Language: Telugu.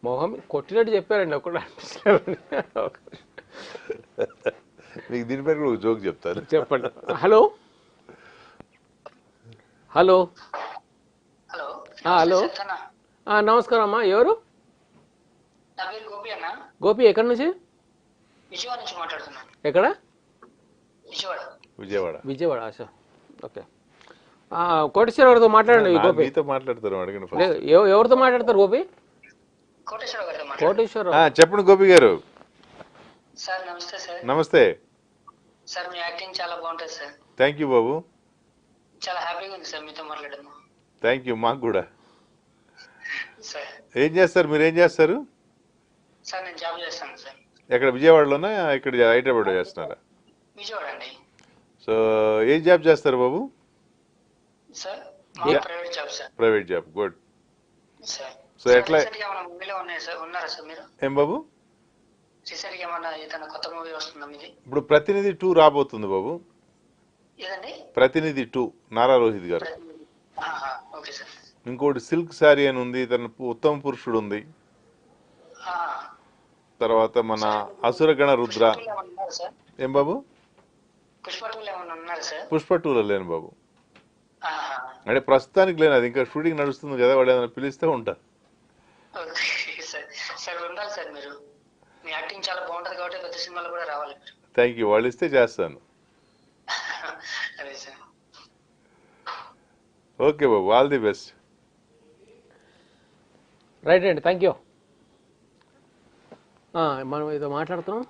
మొహం కొట్టినట్టు చెప్పారండి ఒకటి అనిపిస్తుంది. మీకు దీనిపైన కూడా ఒక జోక్ చెప్తాను. చెప్పండి. హలో హలో హలో హలో నమస్కారం అమ్మా. ఎవరు? నా పేరు గోపి అన్న. గోపి ఎక్కడి నుంచి? విజయవాడ నుంచి మాట్లాడుతున్నాను. ఎక్కడ? విజయవాడ. విజయవాడ. విజయవాడ. ఆశ. ఓకే. కోటేశ్వరరావుతో మాట్లాడండి గోపి. మీతో మాట్లాడతారు అడగండి. ఎవరితో మాట్లాడతారు గోపి? కోటేశ్వరరావు గారితో కోటేశ్వరరావు. చెప్పండి గోపి గారు. సార్ నమస్తే సార్. నమస్తే సార్. మీ యాక్టింగ్ చాలా బాగుంటుంది సార్. థ్యాంక్ యూ బాబు. చాలా హ్యాపీగా ఉంది సార్ మీతో మాట్లాడడం. Thank you. మాకు కూడా. సార్ ఏం చేస్తారు మీరు? ఏం చేస్తారు సార్? నేను జాబ్ చేస్తాను సార్. ఎక్కడ? విజయవాడలోనా ఇక్కడ హైదరాబాద్ చేస్తున్నారా? విజయవాడ అండి. సో ఏం జాబ్ చేస్తారు బాబు? Sir private job sir. Private job. Good sir. So ఎట్లా మూవీలో ఉన్నాయి సార్. ఉన్నారా సార్ మీరు? ఏం బాబు? రీసెంట్ గా ఏమన్నా ఏదైనా కొత్త మూవీ వస్తుందా మీది? ఇప్పుడు ప్రతినిధి 2 రాబోతుంది బాబు. ఏదండి? ప్రతినిధి 2 నారా రోహిత్ గారు. Okay sir. ఇంకోటి సిల్క్ శారీ అని ఉంది, తన ఉత్తమ పురుషుడు ఉంది. తర్వాత మన అసురగణ రుద్ర. ఏం బాబు? పుష్ప 2లో లేను బాబు. అంటే ప్రస్తుతానికి లేను, అది ఇంకా షూటింగ్ నడుస్తుంది కదా, వాళ్ళు ఏదైనా పిలిస్తే ఉంటా. Thank you. వాళ్ళు ఇస్తే చేస్తాను. Okay Babu, all the best. Right అండి, థ్యాంక్ యూ. మనం ఏదో మాట్లాడుతున్నాం.